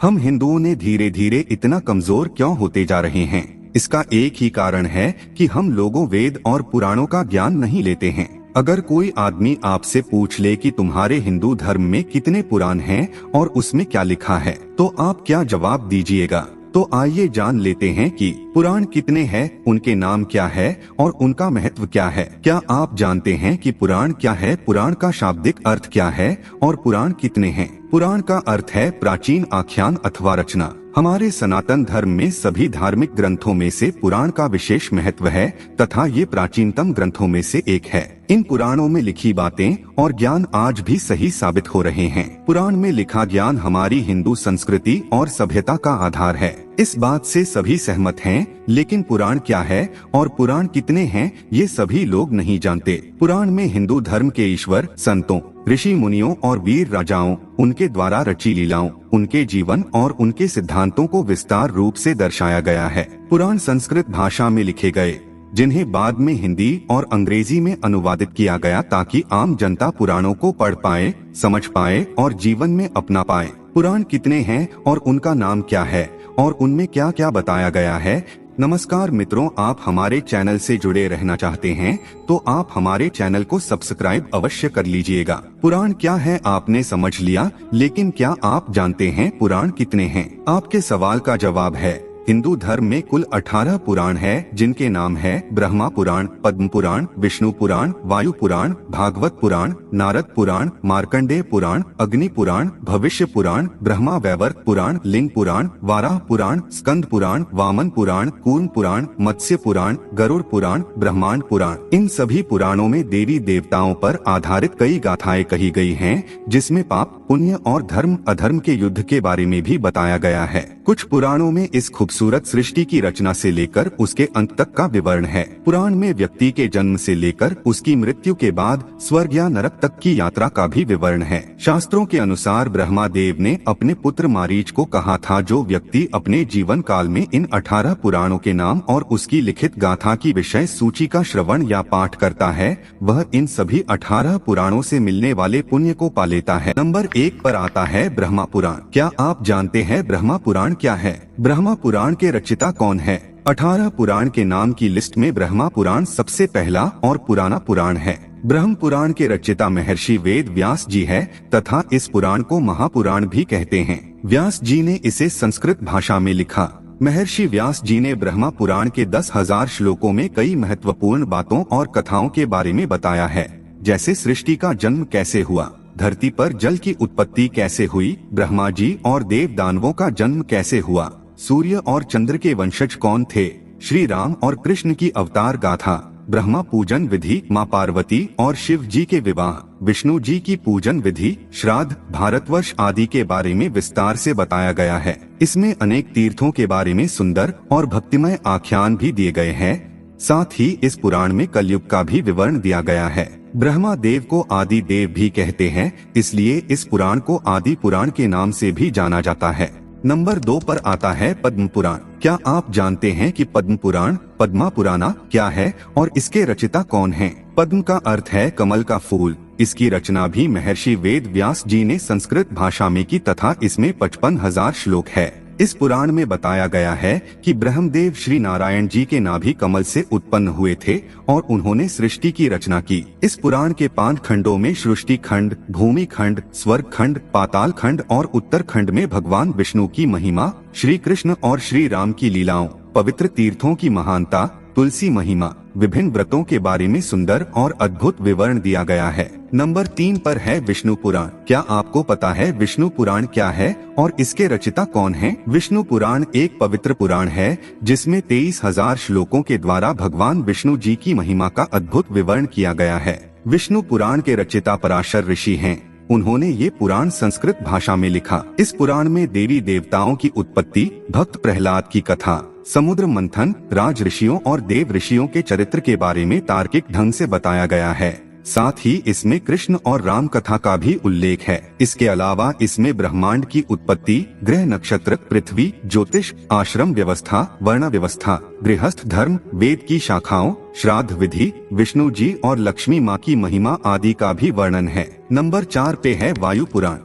हम हिंदुओं ने धीरे धीरे इतना कमजोर क्यों होते जा रहे हैं? इसका एक ही कारण है कि हम लोगों वेद और पुराणों का ज्ञान नहीं लेते हैं। अगर कोई आदमी आपसे पूछ ले कि तुम्हारे हिंदू धर्म में कितने पुराण हैं और उसमें क्या लिखा है, तो आप क्या जवाब दीजिएगा? तो आइए जान लेते हैं कि पुराण कितने हैं, उनके नाम क्या है और उनका महत्व क्या है। क्या आप जानते हैं कि पुराण क्या है, पुराण का शाब्दिक अर्थ क्या है और पुराण कितने हैं? पुराण का अर्थ है प्राचीन आख्यान अथवा रचना। हमारे सनातन धर्म में सभी धार्मिक ग्रंथों में से पुराण का विशेष महत्व है तथा ये प्राचीनतम ग्रंथों में से एक है। इन पुराणों में लिखी बातें और ज्ञान आज भी सही साबित हो रहे हैं। पुराण में लिखा ज्ञान हमारी हिंदू संस्कृति और सभ्यता का आधार है। इस बात से सभी सहमत हैं, लेकिन पुराण क्या है और पुराण कितने हैं ये सभी लोग नहीं जानते। पुराण में हिंदू धर्म के ईश्वर, संतों, ऋषि मुनियों और वीर राजाओं, उनके द्वारा रची लीलाओं, उनके जीवन और उनके सिद्धांतों को विस्तार रूप से दर्शाया गया है। पुराण संस्कृत भाषा में लिखे गए, जिन्हें बाद में हिंदी और अंग्रेजी में अनुवादित किया गया ताकि आम जनता पुराणों को पढ़ पाए, समझ पाए और जीवन में अपना पाए। पुराण कितने हैं और उनका नाम क्या है और उनमें क्या क्या बताया गया है? नमस्कार मित्रों, आप हमारे चैनल से जुड़े रहना चाहते हैं तो आप हमारे चैनल को सब्सक्राइब अवश्य कर लीजिएगा। पुराण क्या है आपने समझ लिया, लेकिन क्या आप जानते हैं पुराण कितने हैं? आपके सवाल का जवाब है, हिंदू धर्म में कुल 18 पुराण है, जिनके नाम है ब्रह्मा पुराण, पद्म पुराण, विष्णु पुराण, वायु पुराण, भागवत पुराण, नारद पुराण, मार्कंडेय पुराण, अग्नि पुराण, भविष्य पुराण, ब्रह्मा वैवर्त पुराण, लिंग पुराण, वाराह पुराण, स्कंद पुराण, वामन पुराण, कूर्म पुराण, मत्स्य पुराण, गरुड़ पुराण, ब्रह्मांड पुराण। इन सभी पुराणों में देवी देवताओं पर आधारित कई गाथाएं कही गई हैं, जिसमें पाप, पुण्य और धर्म अधर्म के युद्ध के बारे में भी बताया गया है। कुछ पुराणों में इस खूबसूरत सृष्टि की रचना से लेकर उसके अंत तक का विवरण है। पुराण में व्यक्ति के जन्म से लेकर उसकी मृत्यु के बाद स्वर्ग या नरक तक की यात्रा का भी विवरण है। शास्त्रों के अनुसार ब्रह्मा देव ने अपने पुत्र मारीच को कहा था, जो व्यक्ति अपने जीवन काल में इन 18 पुराणों के नाम और उसकी लिखित गाथा की विषय सूची का श्रवण या पाठ करता है, वह इन सभी 18 पुराणों से मिलने वाले पुण्य को पा लेता है। नंबर 1 पर आता है ब्रह्मा पुराण। क्या आप जानते हैं ब्रह्मा पुराण क्या है? ब्रह्मा पुराण के रचयिता कौन है? 18 पुराण के नाम की लिस्ट में ब्रह्मा पुराण सबसे पहला और पुराना पुराण है। ब्रह्म पुराण के रचयिता महर्षि वेद व्यास जी है तथा इस पुराण को महापुराण भी कहते हैं। व्यास जी ने इसे संस्कृत भाषा में लिखा। महर्षि व्यास जी ने ब्रह्मा पुराण के 10,000 श्लोकों में कई महत्वपूर्ण बातों और कथाओं के बारे में बताया है, जैसे सृष्टि का जन्म कैसे हुआ, धरती पर जल की उत्पत्ति कैसे हुई, ब्रह्मा जी और देव दानवों का जन्म कैसे हुआ, सूर्य और चंद्र के वंशज कौन थे, श्री राम और कृष्ण की अवतार गाथा, ब्रह्मा पूजन विधि, माँ पार्वती और शिव जी के विवाह, विष्णु जी की पूजन विधि, श्राद्ध, भारतवर्ष आदि के बारे में विस्तार से बताया गया है। इसमें अनेक तीर्थों के बारे में सुंदर और भक्तिमय आख्यान भी दिए गए हैं। साथ ही इस पुराण में कलयुग का भी विवरण दिया गया है। ब्रह्मा देव को आदि देव भी कहते हैं, इसलिए इस पुराण को आदि पुराण के नाम से भी जाना जाता है। नंबर 2 पर आता है पद्म पुराण। क्या आप जानते हैं कि पद्म पुराण, पद्मा पुराना क्या है और इसके रचयिता कौन हैं? पद्म का अर्थ है कमल का फूल। इसकी रचना भी महर्षि वेद व्यास जी ने संस्कृत भाषा में की तथा इसमें 55,000 श्लोक है। इस पुराण में बताया गया है कि ब्रह्मदेव श्री नारायण जी के नाभि कमल से उत्पन्न हुए थे और उन्होंने सृष्टि की रचना की। इस पुराण के 5 खंडों में सृष्टि खंड, भूमि खंड, स्वर्ग खंड, पाताल खंड और उत्तर खंड में भगवान विष्णु की महिमा, श्री कृष्ण और श्री राम की लीलाओं, पवित्र तीर्थों की महानता, तुलसी महिमा, विभिन्न व्रतों के बारे में सुंदर और अद्भुत विवरण दिया गया है। नंबर 3 पर है विष्णु पुराण। क्या आपको पता है विष्णु पुराण क्या है और इसके रचयिता कौन हैं? विष्णु पुराण एक पवित्र पुराण है जिसमें 23,000 श्लोकों के द्वारा भगवान विष्णु जी की महिमा का अद्भुत विवरण किया गया है। विष्णु पुराण के रचयिता पराशर ऋषि हैं। उन्होंने ये पुराण संस्कृत भाषा में लिखा। इस पुराण में देवी देवताओं की उत्पत्ति, भक्त प्रहलाद की कथा, समुद्र मंथन, राज ऋषियों और देव ऋषियों के चरित्र के बारे में तार्किक ढंग से बताया गया है। साथ ही इसमें कृष्ण और राम कथा का भी उल्लेख है। इसके अलावा इसमें ब्रह्मांड की उत्पत्ति, ग्रह नक्षत्र, पृथ्वी, ज्योतिष, आश्रम व्यवस्था, वर्ण व्यवस्था, गृहस्थ धर्म, वेद की शाखाओं, श्राद्ध विधि, विष्णु जी और लक्ष्मी माँ की महिमा आदि का भी वर्णन है। नंबर 4 पे है वायु पुराण।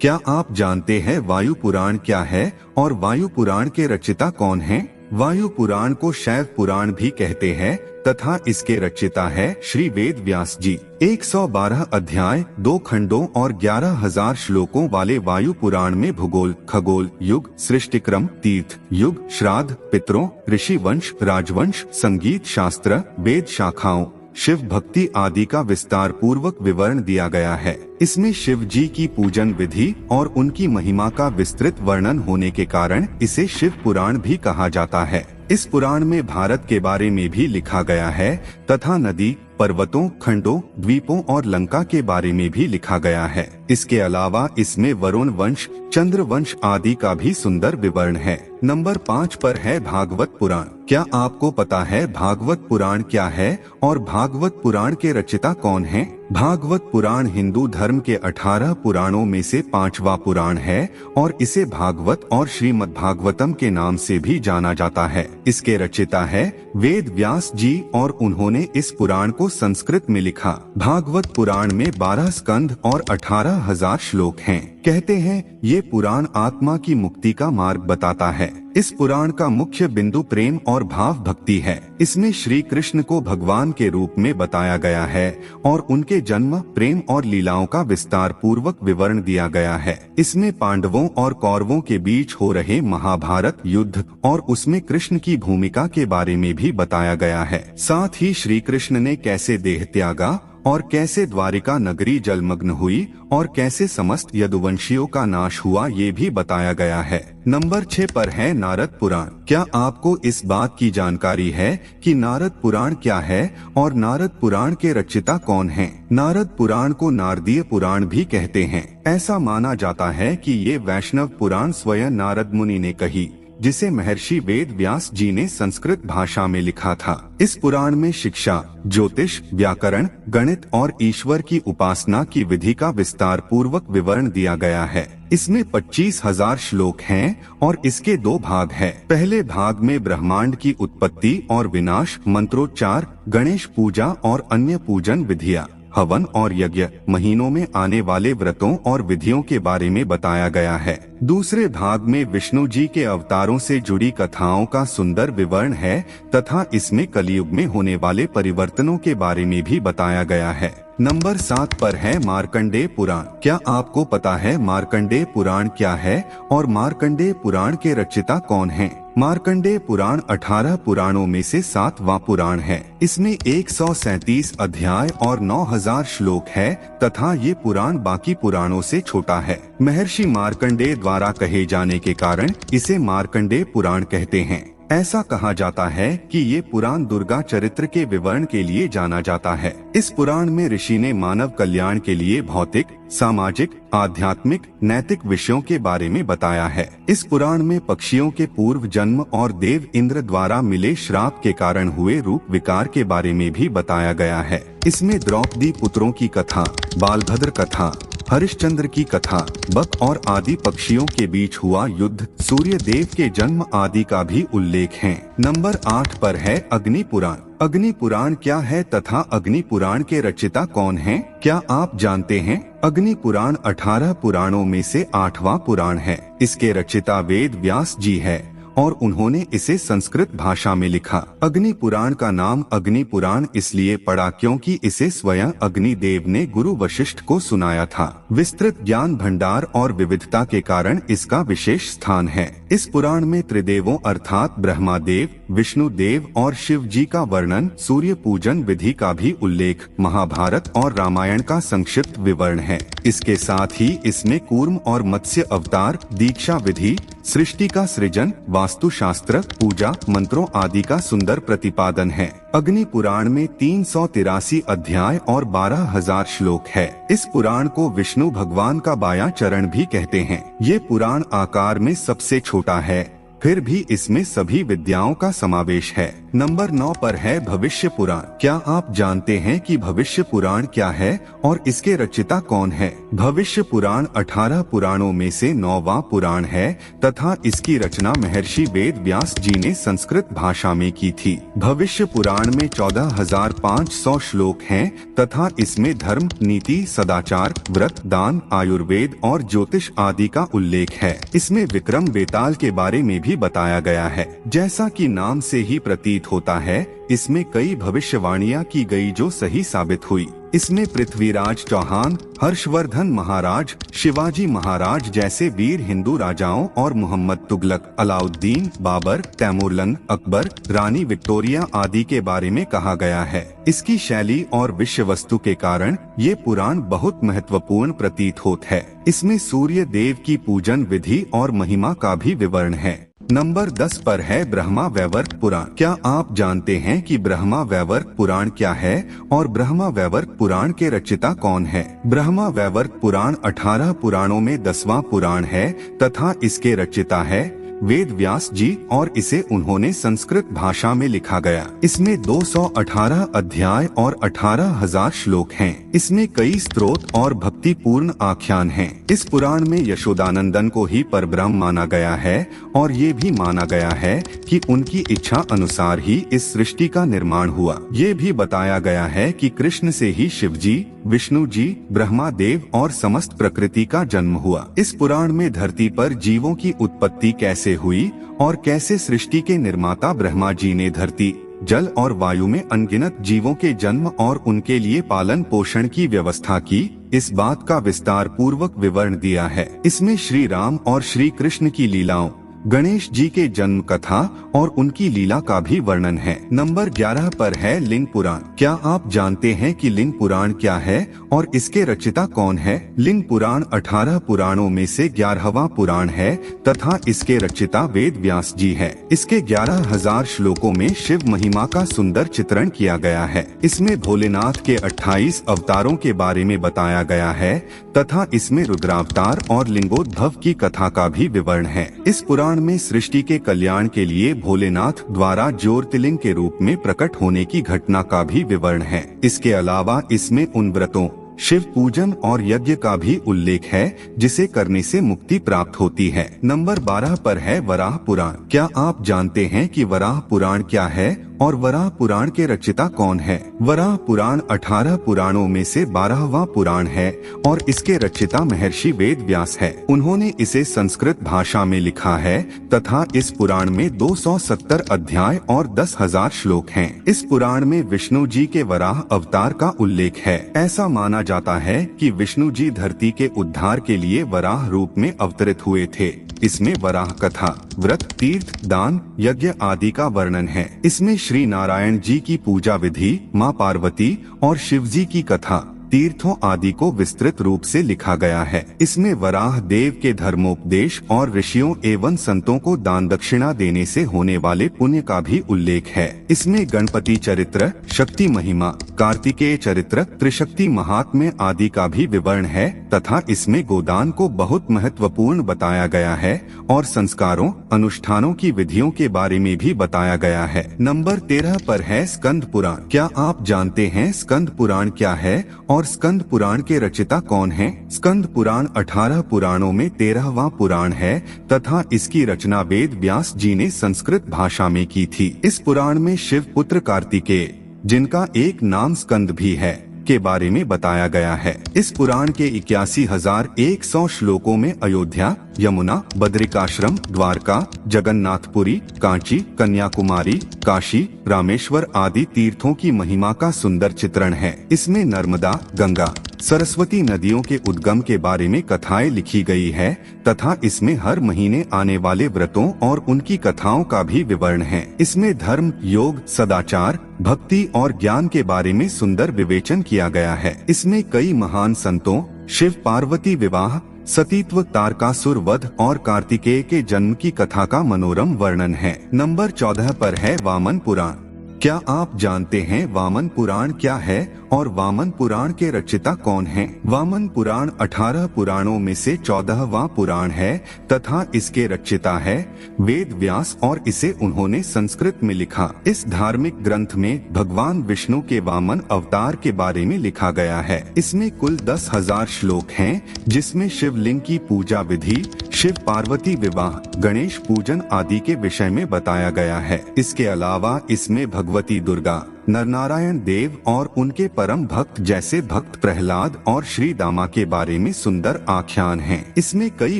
क्या आप जानते हैं वायु पुराण क्या है और वायु पुराण के रचिता कौन हैं? वायु पुराण को शैव पुराण भी कहते हैं तथा इसके रचिता है श्री वेद व्यास जी। 112 अध्याय, 2 खंडों और 11,000 श्लोकों वाले वायु पुराण में भूगोल, खगोल, युग, सृष्टिक्रम, तीर्थ, युग, श्राद्ध, पितरों, ऋषि वंश, राजवंश, संगीत शास्त्र, वेद शाखाओं, शिव भक्ति आदि का विस्तार पूर्वक विवरण दिया गया है। इसमें शिव जी की पूजन विधि और उनकी महिमा का विस्तृत वर्णन होने के कारण इसे शिव पुराण भी कहा जाता है। इस पुराण में भारत के बारे में भी लिखा गया है तथा नदी, पर्वतों, खंडों, द्वीपों और लंका के बारे में भी लिखा गया है। इसके अलावा इसमें वरुण वंश, चंद्र वंश आदि का भी सुंदर विवरण है। नंबर 5 पर है भागवत पुराण। क्या आपको पता है भागवत पुराण क्या है और भागवत पुराण के रचिता कौन हैं? भागवत पुराण हिंदू धर्म के 18 पुराणों में से 5वां पुराण है और इसे भागवत और श्रीमद् भागवतम के नाम से भी जाना जाता है। इसके रचिता है वेद व्यास जी और उन्होंने इस पुराण को संस्कृत में लिखा। भागवत पुराण में 12 स्कंध और 18,000 श्लोक हैं। कहते हैं ये पुराण आत्मा की मुक्ति का मार्ग बताता है। इस पुराण का मुख्य बिंदु प्रेम और भाव भक्ति है। इसमें श्री कृष्ण को भगवान के रूप में बताया गया है और उनके जन्म, प्रेम और लीलाओं का विस्तार पूर्वक विवरण दिया गया है। इसमें पांडवों और कौरवों के बीच हो रहे महाभारत युद्ध और उसमें कृष्ण की भूमिका के बारे में भी बताया गया है। साथ ही श्री कृष्ण ने कैसे देह त्यागा और कैसे द्वारिका नगरी जलमग्न हुई और कैसे समस्त यदुवंशियों का नाश हुआ ये भी बताया गया है। नंबर 6 पर है नारद पुराण। क्या आपको इस बात की जानकारी है कि नारद पुराण क्या है और नारद पुराण के रचिता कौन हैं? नारद पुराण को नारदीय पुराण भी कहते हैं। ऐसा माना जाता है कि ये वैष्णव पुराण स्वयं नारद मुनि ने कही, जिसे महर्षि वेद व्यास जी ने संस्कृत भाषा में लिखा था। इस पुराण में शिक्षा, ज्योतिष, व्याकरण, गणित और ईश्वर की उपासना की विधि का विस्तार पूर्वक विवरण दिया गया है। इसमें 25,000 श्लोक हैं और इसके 2 भाग हैं। पहले भाग में ब्रह्मांड की उत्पत्ति और विनाश, मंत्रोच्चार, गणेश पूजा और अन्य पूजन विधियाँ, हवन और यज्ञ, महीनों में आने वाले व्रतों और विधियों के बारे में बताया गया है। दूसरे भाग में विष्णु जी के अवतारों से जुड़ी कथाओं का सुंदर विवरण है तथा इसमें कलयुग में होने वाले परिवर्तनों के बारे में भी बताया गया है। नंबर 7 पर है मार्कंडेय पुराण। क्या आपको पता है मार्कंडेय पुराण क्या है और मार्कंडेय पुराण के रचिता कौन हैं? मार्कंडेय पुराण 18 पुराणों में से 7वां पुराण है। इसमें 137 अध्याय और 9,000 श्लोक है तथा ये पुराण बाकी पुराणों से छोटा है। महर्षि मार्कंडेय द्वारा कहे जाने के कारण इसे मार्कंडेय पुराण कहते हैं। ऐसा कहा जाता है कि ये पुराण दुर्गा चरित्र के विवरण के लिए जाना जाता है। इस पुराण में ऋषि ने मानव कल्याण के लिए भौतिक, सामाजिक, आध्यात्मिक, नैतिक विषयों के बारे में बताया है। इस पुराण में पक्षियों के पूर्व जन्म और देव इंद्र द्वारा मिले श्राप के कारण हुए रूप विकार के बारे में भी बताया गया है। इसमें द्रौपदी पुत्रों की कथा, बालभद्र कथा, हरिश्चंद्र की कथा, बक और आदि पक्षियों के बीच हुआ युद्ध, सूर्य देव के जन्म आदि का भी उल्लेख है। नंबर 8 पर है अग्नि पुराण। अग्नि पुराण क्या है तथा अग्नि पुराण के रचिता कौन हैं? क्या आप जानते हैं? अग्नि पुराण 18 पुराणों में से 8वां पुराण है। इसके रचिता वेद व्यास जी है और उन्होंने इसे संस्कृत भाषा में लिखा। अग्नि पुराण का नाम अग्नि पुराण इसलिए पड़ा क्योंकि इसे स्वयं अग्नि देव ने गुरु वशिष्ठ को सुनाया था। विस्तृत ज्ञान भंडार और विविधता के कारण इसका विशेष स्थान है। इस पुराण में त्रिदेवों अर्थात ब्रह्मा देव, विष्णु देव और शिव जी का वर्णन, सूर्य पूजन विधि का भी उल्लेख, महाभारत और रामायण का संक्षिप्त विवरण है। इसके साथ ही इसमें कूर्म और मत्स्य अवतार, दीक्षा विधि, सृष्टि का सृजन, वास्तुशास्त्र, पूजा, मंत्रों आदि का सुंदर प्रतिपादन है। अग्नि पुराण में 383 अध्याय और 12,000 श्लोक है। इस पुराण को विष्णु भगवान का बायां चरण भी कहते हैं। ये पुराण आकार में सबसे छोटा है फिर भी इसमें सभी विद्याओं का समावेश है। नंबर 9 पर है भविष्य पुराण। क्या आप जानते हैं कि भविष्य पुराण क्या है और इसके रचयिता कौन है? भविष्य पुराण 18 पुराणों में से 9वां पुराण है तथा इसकी रचना महर्षि वेद व्यास जी ने संस्कृत भाषा में की थी। भविष्य पुराण में 14,500 श्लोक हैं तथा इसमें धर्म, नीति, सदाचार, व्रत, दान, आयुर्वेद और ज्योतिष आदि का उल्लेख है। इसमें विक्रम बेताल के बारे में भी बताया गया है। जैसा कि नाम से ही प्रतीत होता है, इसमें कई भविष्यवाणियां की गई जो सही साबित हुई। इसमें पृथ्वीराज चौहान, हर्षवर्धन महाराज, शिवाजी महाराज जैसे वीर हिंदू राजाओं और मोहम्मद तुगलक, अलाउद्दीन, बाबर, तैमूरलंग, अकबर, रानी विक्टोरिया आदि के बारे में कहा गया है। इसकी शैली और विषय वस्तु के कारण ये पुराण बहुत महत्वपूर्ण प्रतीत होता है। इसमें सूर्य देव की पूजन विधि और महिमा का भी विवरण है। नंबर 10 पर है ब्रह्मा वैवर्त पुराण। क्या आप जानते हैं कि ब्रह्मा वैवर्त पुराण क्या है और ब्रह्मा वैवर्त पुराण के रचयिता कौन है? ब्रह्मा वैवर्त पुराण 18 पुराणों में 10वां पुराण है तथा इसके रचयिता है वेद व्यास जी और इसे उन्होंने संस्कृत भाषा में लिखा गया। इसमें 218 अध्याय और 18,000 श्लोक हैं। इसमें कई स्तोत्र और भक्तिपूर्ण आख्यान हैं। इस पुराण में यशोदानंदन को ही परब्रह्म माना गया है और ये भी माना गया है कि उनकी इच्छा अनुसार ही इस सृष्टि का निर्माण हुआ। ये भी बताया गया है कि कृष्ण से ही शिव जी, विष्णु जी, ब्रह्मा देव और समस्त प्रकृति का जन्म हुआ। इस पुराण में धरती पर जीवों की उत्पत्ति कैसे हुई और कैसे सृष्टि के निर्माता ब्रह्मा जी ने धरती, जल और वायु में अनगिनत जीवों के जन्म और उनके लिए पालन पोषण की व्यवस्था की, इस बात का विस्तार पूर्वक विवरण दिया है। इसमें श्री राम और श्री कृष्ण की लीलाओं, गणेश जी के जन्म कथा और उनकी लीला का भी वर्णन है। नंबर 11 पर है लिंग पुराण। क्या आप जानते हैं कि लिंग पुराण क्या है और इसके रचयिता कौन है? लिंग पुराण 18 पुराणों में से 11वां पुराण है तथा इसके रचयिता वेद व्यास जी है। इसके 11,000 श्लोकों में शिव महिमा का सुंदर चित्रण किया गया है। इसमें भोलेनाथ के 28 अवतारों के बारे में बताया गया है तथा इसमें रुद्रावतार और लिंगोद्भव की कथा का भी विवरण है। इस पुराण में सृष्टि के कल्याण के लिए भोलेनाथ द्वारा ज्योतिर्लिंग के रूप में प्रकट होने की घटना का भी विवरण है। इसके अलावा इसमें उन व्रतों, शिव पूजन और यज्ञ का भी उल्लेख है जिसे करने से मुक्ति प्राप्त होती है। नंबर 12 पर है वराह पुराण। क्या आप जानते हैं कि वराह पुराण क्या है और वराह पुराण के रचयिता कौन है? वराह पुराण 18 पुराणों में से 12वां पुराण है और इसके रचयिता महर्षि वेद व्यास है। उन्होंने इसे संस्कृत भाषा में लिखा है तथा इस पुराण में 270 अध्याय और 10,000 श्लोक हैं। इस पुराण में विष्णु जी के वराह अवतार का उल्लेख है। ऐसा माना जाता है कि विष्णु जी धरती के उद्धार के लिए वराह रूप में अवतरित हुए थे। इसमें वराह कथा, व्रत, तीर्थ, दान, यज्ञ आदि का वर्णन है। इसमें श्री नारायण जी की पूजा विधि, माँ पार्वती और शिव जी की कथा, तीर्थों आदि को विस्तृत रूप से लिखा गया है। इसमें वराह देव के धर्मोपदेश और ऋषियों एवं संतों को दान दक्षिणा देने से होने वाले पुण्य का भी उल्लेख है। इसमें गणपति चरित्र, शक्ति महिमा, कार्तिकेय चरित्र, त्रिशक्ति महात्म्य आदि का भी विवरण है तथा इसमें गोदान को बहुत महत्वपूर्ण बताया गया है और संस्कारों, अनुष्ठानों की विधियों के बारे में भी बताया गया है। नंबर 13 पर है स्कंद पुराण। क्या आप जानते हैं स्कंद पुराण क्या है और स्कंद पुराण के रचयिता कौन हैं? स्कंद पुराण 18 पुराणों में 13वां पुराण है तथा इसकी रचना वेद व्यास जी ने संस्कृत भाषा में की थी। इस पुराण में शिव पुत्र कार्तिकेय, जिनका एक नाम स्कंद भी है, के बारे में बताया गया है। इस पुराण के 81,100 श्लोकों में अयोध्या, यमुना, बद्रिकाश्रम, द्वारका, जगन्नाथपुरी, कांची, कन्याकुमारी, काशी, रामेश्वर आदि तीर्थों की महिमा का सुंदर चित्रण है। इसमें नर्मदा, गंगा, सरस्वती नदियों के उद्गम के बारे में कथाएं लिखी गई है तथा इसमें हर महीने आने वाले व्रतों और उनकी कथाओं का भी विवरण है। इसमें धर्म, योग, सदाचार, भक्ति और ज्ञान के बारे में सुंदर विवेचन किया गया है। इसमें कई महान संतों, शिव पार्वती विवाह, सतीत्व, तारकासुर वध और कार्तिकेय के जन्म की कथा का मनोरम वर्णन है। नंबर 14 पर है वामन पुराण। क्या आप जानते हैं वामन पुराण क्या है और वामन पुराण के रचयिता कौन हैं? वामन पुराण 18 पुराणों में से 14वां पुराण है तथा इसके रचयिता है वेद व्यास और इसे उन्होंने संस्कृत में लिखा। इस धार्मिक ग्रंथ में भगवान विष्णु के वामन अवतार के बारे में लिखा गया है। इसमें कुल 10,000 श्लोक हैं, जिसमें शिवलिंग की पूजा विधि, शिव पार्वती विवाह, गणेश पूजन आदि के विषय में बताया गया है। इसके अलावा इसमें भगवती दुर्गा, नरनारायण देव और उनके परम भक्त जैसे भक्त प्रहलाद और श्री दामा के बारे में सुंदर आख्यान हैं। इसमें कई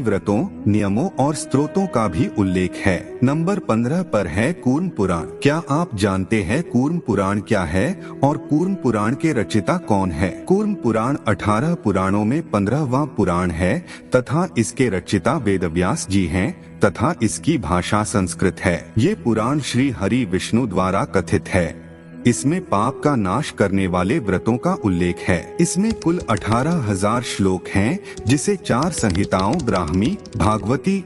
व्रतों, नियमों और स्तोत्रों का भी उल्लेख है। नंबर 15 पर है कूर्म पुराण। क्या आप जानते हैं कूर्म पुराण क्या है और कूर्म पुराण के रचयिता कौन है? कूर्म पुराण 18 पुराणों में 15वां पुराण है तथा इसके रचयिता वेदव्यास जी हैं तथा इसकी भाषा संस्कृत है। ये पुराण श्री हरि विष्णु द्वारा कथित है। इसमें पाप का नाश करने वाले व्रतों का उल्लेख है। इसमें कुल 18,000 श्लोक हैं, जिसे 4 संहिताओं ब्राह्मी, भागवती,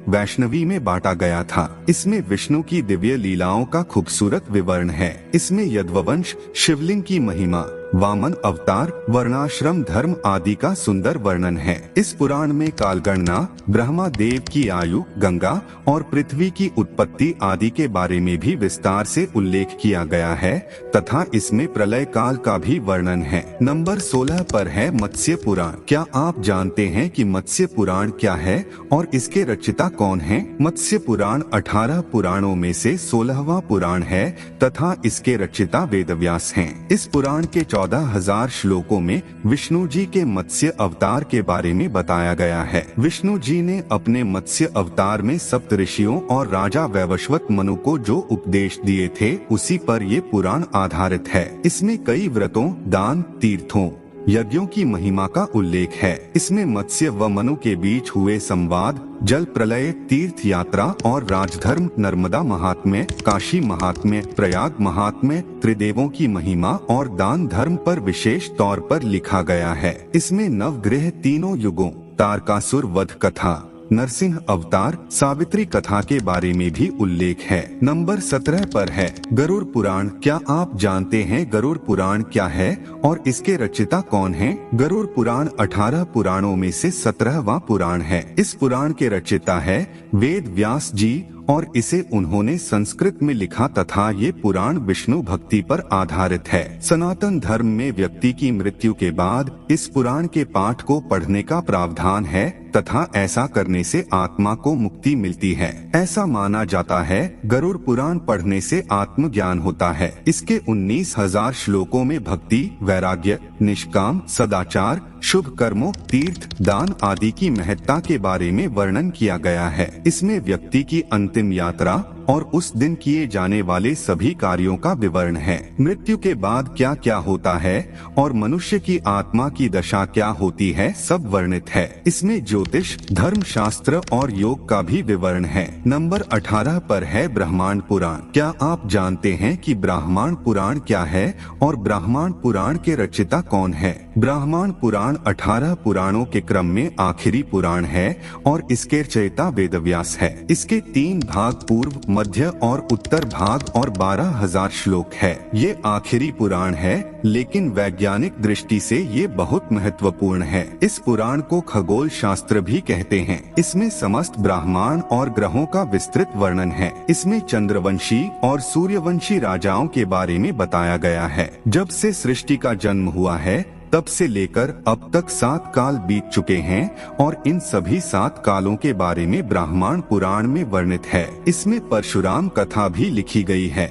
वैष्णवी में बांटा गया था। इसमें विष्णु की दिव्य लीलाओं का खूबसूरत विवरण है। इसमें यदुवंश, शिवलिंग की महिमा, वामन अवतार, वर्णाश्रम धर्म आदि का सुंदर वर्णन है। इस पुराण में कालगणना, ब्रह्मा देव की आयु, गंगा और पृथ्वी की उत्पत्ति आदि के बारे में भी विस्तार से उल्लेख किया गया है तथा इसमें प्रलय काल का भी वर्णन है। नंबर 16 पर है मत्स्य पुराण। क्या आप जानते हैं कि मत्स्य पुराण क्या है और इसके रचयिता कौन हैं? मत्स्य पुराण 18 पुराणों में से 16वां पुराण है तथा इसके रचयिता वेदव्यास हैं। इस पुराण के 14,000 श्लोकों में विष्णु जी के मत्स्य अवतार के बारे में बताया गया है। विष्णु जी ने अपने मत्स्य अवतार में सप्त ऋषियों और राजा वैवस्वत मनु को जो उपदेश दिए थे, उसी पर ये पुराण आधारित है। इसमें कई व्रतों, दान, तीर्थों, यज्ञों की महिमा का उल्लेख है। इसमें मत्स्य व मनु के बीच हुए संवाद, जल प्रलय, तीर्थ यात्रा और राजधर्म, नर्मदा महात्म्य, काशी महात्म्य, प्रयाग महात्म्य, त्रिदेवों की महिमा और दान धर्म पर विशेष तौर पर लिखा गया है। इसमें नवग्रह, तीनों युगों, तारकासुर वध कथा, नरसिंह अवतार, सावित्री कथा के बारे में भी उल्लेख है। नंबर 17 पर है गरुड़ पुराण। क्या आप जानते हैं गरुड़ पुराण क्या है और इसके रचयिता कौन हैं? गरुड़ पुराण 18 पुराणों में से 17वां पुराण है। इस पुराण के रचयिता है वेद व्यास जी और इसे उन्होंने संस्कृत में लिखा तथा ये पुराण विष्णु भक्ति पर आधारित है। सनातन धर्म में व्यक्ति की मृत्यु के बाद इस पुराण के पाठ को पढ़ने का प्रावधान है तथा ऐसा करने से आत्मा को मुक्ति मिलती है। ऐसा माना जाता है गरुड़ पुराण पढ़ने से आत्मज्ञान होता है। इसके 19,000 श्लोकों में भक्ति, वैराग्य, निष्काम, सदाचार, शुभ कर्मों, तीर्थ, दान आदि की महत्ता के बारे में वर्णन किया गया है। इसमें व्यक्ति की अंतिम यात्रा और उस दिन किए जाने वाले सभी कार्यों का विवरण है। मृत्यु के बाद क्या क्या होता है और मनुष्य की आत्मा की दशा क्या होती है, सब वर्णित है। इसमें ज्योतिष, धर्म शास्त्र और योग का भी विवरण है। नंबर 18 पर है ब्रह्मांड पुराण। क्या आप जानते हैं कि ब्रह्मांड पुराण क्या है और ब्रह्मांड पुराण के रचयिता कौन है? ब्रह्मांड पुराण 18 पुराणों के क्रम में आखिरी पुराण है और इसके रचयिता वेदव्यास है। इसके 3 भाग, पूर्व, मध्य और उत्तर भाग और 12,000 श्लोक है। ये आखिरी पुराण है, लेकिन वैज्ञानिक दृष्टि से ये बहुत महत्वपूर्ण है। इस पुराण को खगोल शास्त्र भी कहते हैं। इसमें समस्त ब्रह्मांड और ग्रहों का विस्तृत वर्णन है। इसमें चंद्रवंशी और सूर्यवंशी राजाओं के बारे में बताया गया है। जब से सृष्टि का जन्म हुआ है तब से लेकर अब तक 7 काल बीत चुके हैं और इन सभी 7 कालों के बारे में ब्रह्मांड पुराण में वर्णित है। इसमें परशुराम कथा भी लिखी गई है।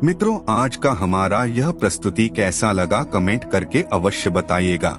मित्रों, आज का हमारा यह प्रस्तुति कैसा लगा कमेंट करके अवश्य बताइएगा।